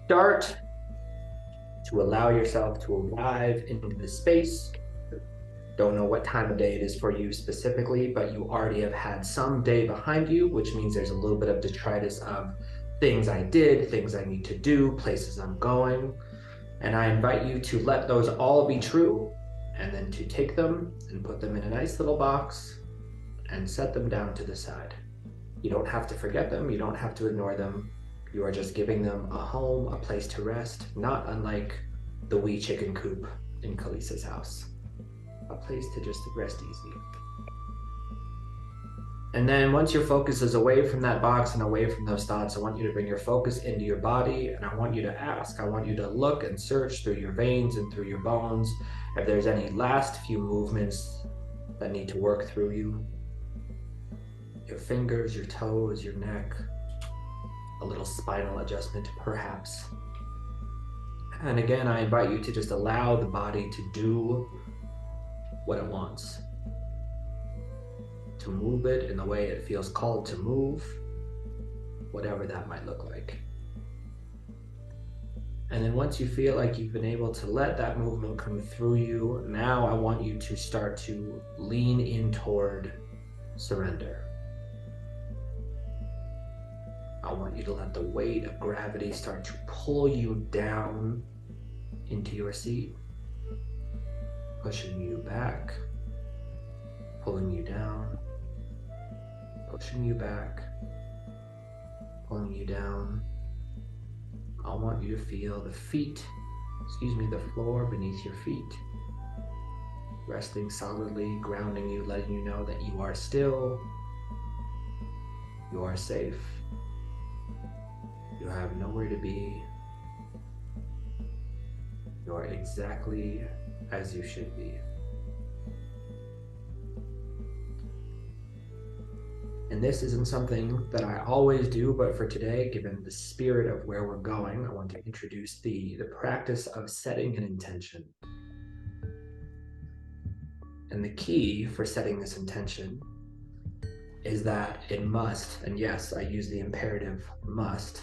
start to allow yourself to arrive into the space. Don't know what time of day it is for you specifically, but you already have had some day behind you, which means there's a little bit of detritus of things I did, things I need to do, places I'm going. And I invite you to let those all be true, and then to take them and put them in a nice little box and set them down to the side. You don't have to forget them. You don't have to ignore them. You are just giving them a home, a place to rest, not unlike the wee chicken coop in Kalisa's house. A place to just rest easy. And then once your focus is away from that box and away from those thoughts, I want you to bring your focus into your body, and I want you to ask, I want you to look and search through your veins and through your bones if there's any last few movements that need to work through you. Your fingers, your toes, your neck, a little spinal adjustment perhaps. And again, I invite you to just allow the body to do what it wants, to move it in the way it feels called to move, whatever that might look like. And then once you feel like you've been able to let that movement come through you, now I want you to start to lean in toward surrender. I want you to let the weight of gravity start to pull you down into your seat, pushing you back, pulling you down, pushing you back, pulling you down. I want you to feel the floor beneath your feet, resting solidly, grounding you, letting you know that you are still, you are safe, you have nowhere to be, you are exactly as you should be. And this isn't something that I always do, but for today, given the spirit of where we're going, I want to introduce the practice of setting an intention. And the key for setting this intention is that it must, and yes, I use the imperative must,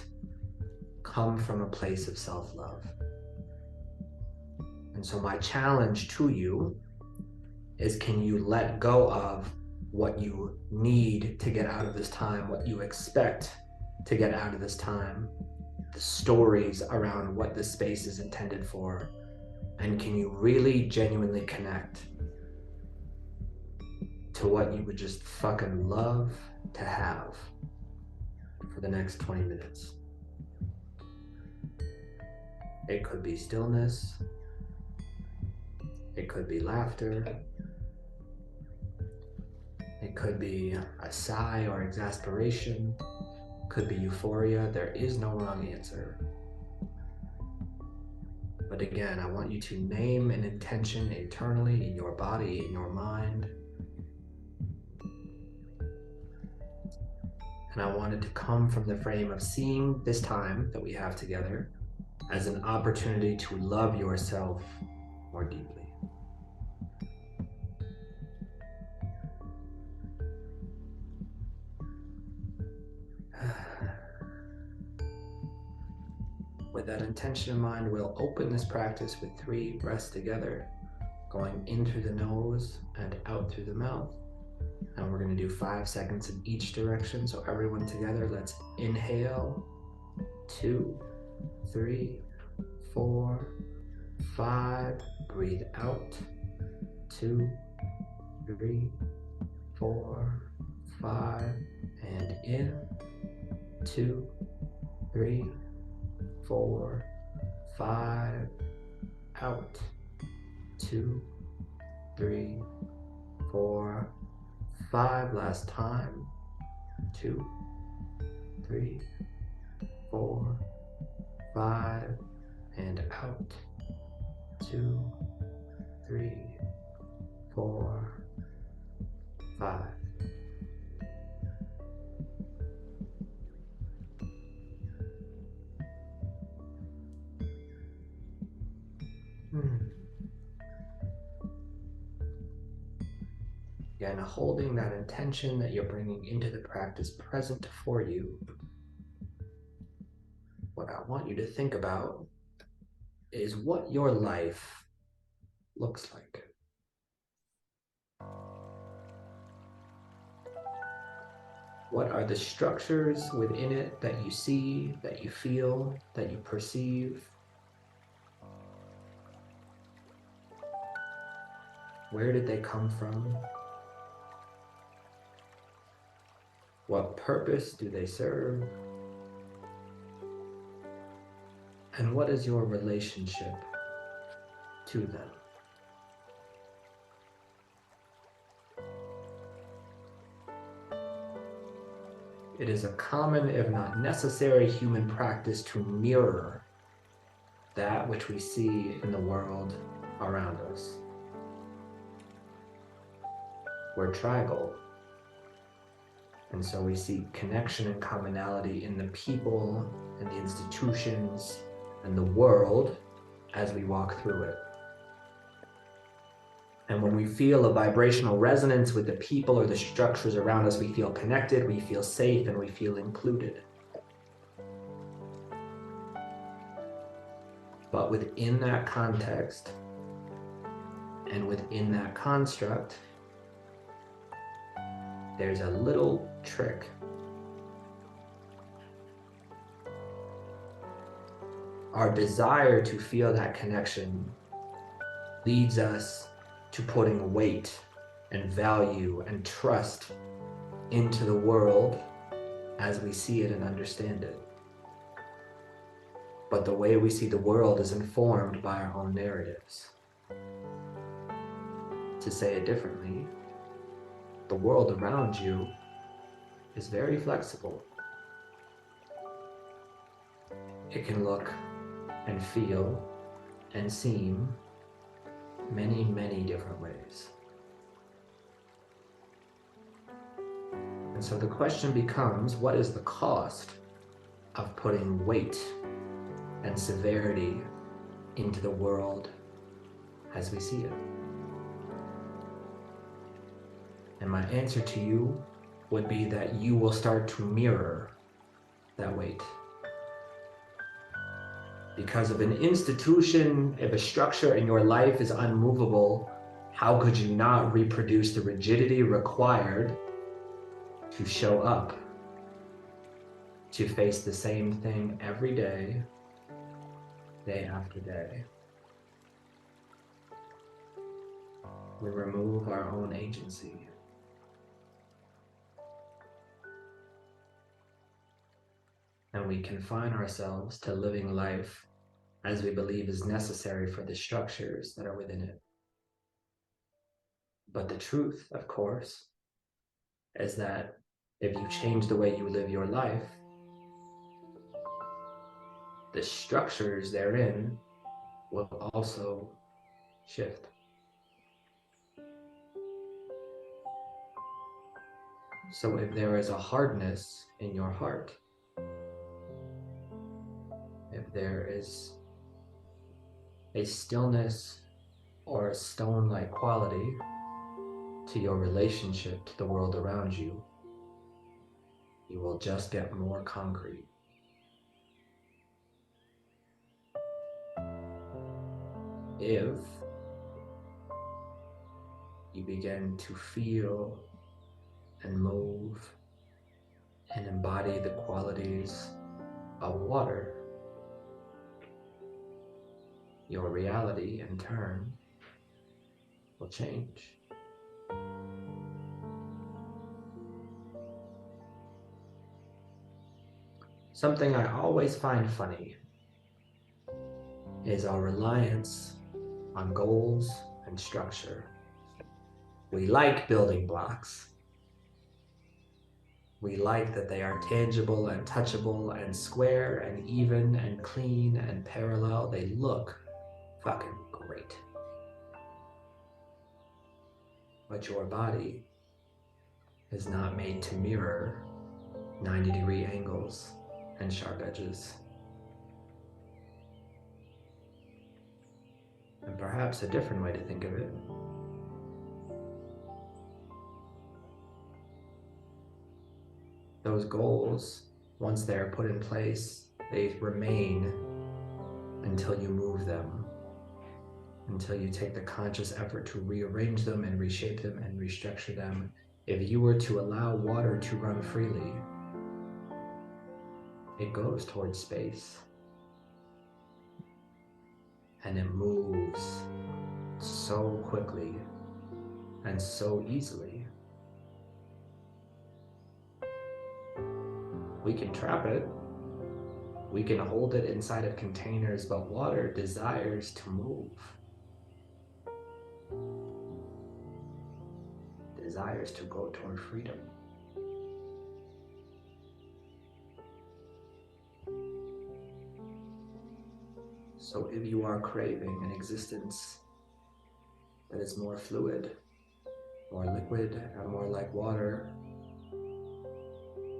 come from a place of self-love. And so my challenge to you is, can you let go of what you need to get out of this time, what you expect to get out of this time, the stories around what this space is intended for, and can you really genuinely connect to what you would just fucking love to have for the next 20 minutes? It could be stillness. It could be laughter. It could be a sigh or exasperation. It could be euphoria. There is no wrong answer. But again, I want you to name an intention internally in your body, in your mind. And I want it to come from the frame of seeing this time that we have together as an opportunity to love yourself more deeply. With that intention in mind, we'll open this practice with 3 breaths together, going in through the nose and out through the mouth. And we're going to do 5 seconds in each direction. So everyone together, let's inhale, 2, 3, 4, 5. Breathe out, 2, 3, 4, 5. And in, 2, 3, 4, 5. Out, 2, 3, 4, 5. Last time, 2, 3, 4, 5. And out, 2, 3, 4, 5. Again, holding that intention that you're bringing into the practice present for you. What what I want you to think about is what your life looks like. What are the structures within it that you see, that you feel, that you perceive? Where did they come from? What purpose do they serve? And what is your relationship to them? It is a common, if not necessary, human practice to mirror that which we see in the world around us. We're tribal, and so we seek connection and commonality in the people and the institutions and the world as we walk through it. And when we feel a vibrational resonance with the people or the structures around us, we feel connected, we feel safe, and we feel included. But within that context and within that construct, there's a little trick. Our desire to feel that connection leads us to putting weight and value and trust into the world as we see it and understand it. But the way we see the world is informed by our own narratives. To say it differently, the world around you is very flexible. It can look and feel and seem many, many different ways. And so the question becomes, what is the cost of putting weight and severity into the world as we see it? And my answer to you would be that you will start to mirror that weight. Because if an institution, if a structure in your life is unmovable, how could you not reproduce the rigidity required to show up, to face the same thing every day, day after day? We remove our own agency. And we confine ourselves to living life as we believe is necessary for the structures that are within it. But the truth, of course, is that if you change the way you live your life, the structures therein will also shift. So if there is a hardness in your heart, if there is a stillness or a stone-like quality to your relationship to the world around you, you will just get more concrete. If you begin to feel and move and embody the qualities of water, your reality in turn will change. Something I always find funny is our reliance on goals and structure. We like building blocks. We like that they are tangible and touchable and square and even and clean and parallel. They look fucking great. But your body is not made to mirror 90-degree angles and sharp edges. And perhaps a different way to think of it those goals, once they are put in place They remain until you move them, until you take the conscious effort to rearrange them and reshape them and restructure them. If you were to allow water to run freely, it goes towards space. And it moves so quickly and so easily. We can trap it. We can hold it inside of containers, but water desires to move. Desires to go toward freedom. So if you are craving an existence that is more fluid, more liquid, and more like water,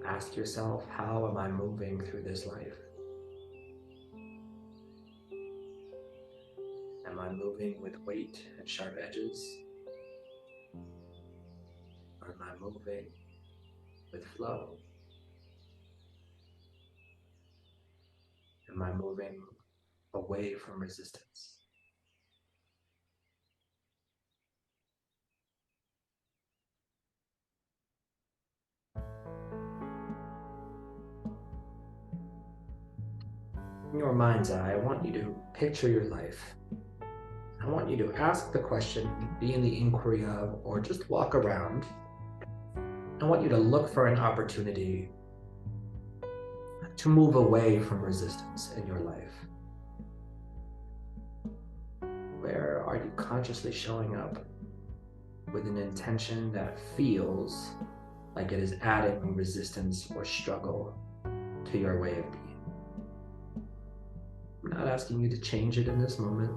ask yourself, how am I moving through this life? Am I moving with weight and sharp edges? Or am I moving with flow? Am I moving away from resistance? In your mind's eye, I want you to picture your life. I want you to ask the question, be in the inquiry of, or just walk around. I want you to look for an opportunity to move away from resistance in your life. Where are you consciously showing up with an intention that feels like it is adding resistance or struggle to your way of being? I'm not asking you to change it in this moment,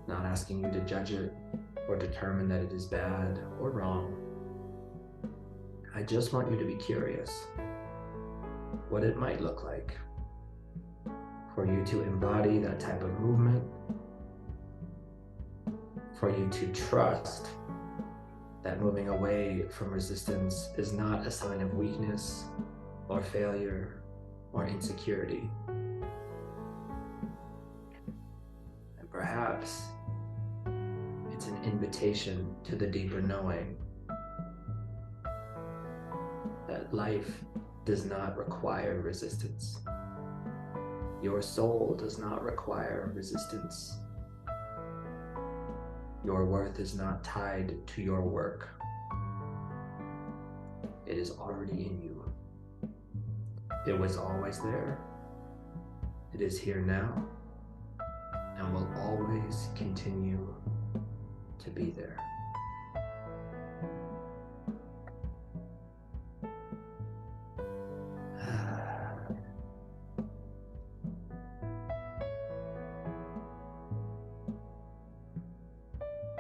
not asking you to judge it or determine that it is bad or wrong. I just want you to be curious what it might look like for you to embody that type of movement, for you to trust that moving away from resistance is not a sign of weakness or failure or insecurity. And perhaps it's an invitation to the deeper knowing that life does not require resistance. Your soul does not require resistance. Your worth is not tied to your work. It is already in you. It was always there. It is here now and will always continue to be there.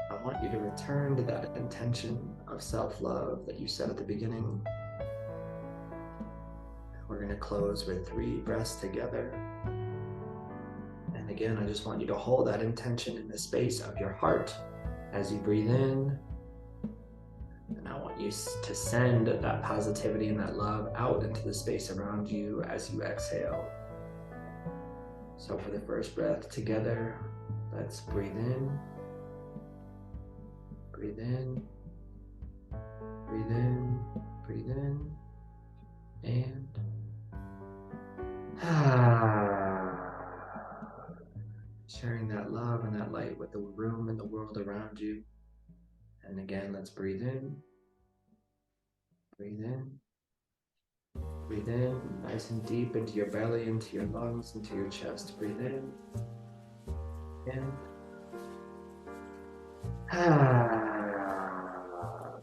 I want you to return to that intention of self-love that you set at the beginning. We're going to close with 3 breaths together. And again, I just want you to hold that intention in the space of your heart as you breathe in. And I want you to send that positivity and that love out into the space around you as you exhale. So for the first breath together, let's breathe in. Breathe in, breathe in, breathe in, and sharing that love and that light with the room and the world around you. And again, let's breathe in, breathe in, breathe in, nice and deep into your belly, into your lungs, into your chest. Breathe in, and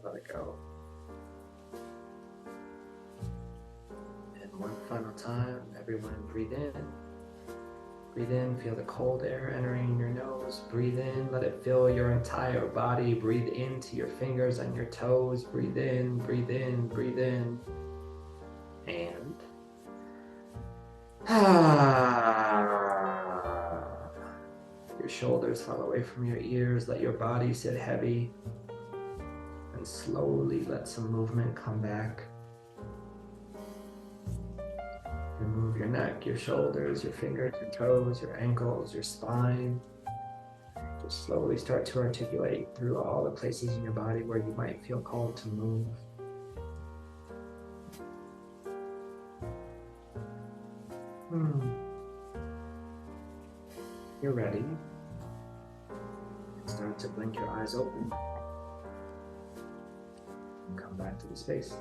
let it go. And one final time, everyone breathe in. Breathe in, feel the cold air entering your nose. Breathe in, let it fill your entire body. Breathe into your fingers and your toes. Breathe in, breathe in, breathe in. And your shoulders fall away from your ears. Let your body sit heavy. And slowly let some movement come back. And move your neck, your shoulders, your fingers, your toes, your ankles, your spine. Just slowly start to articulate through all the places in your body where you might feel called to move. You're ready. Start to blink your eyes open. And come back to the space.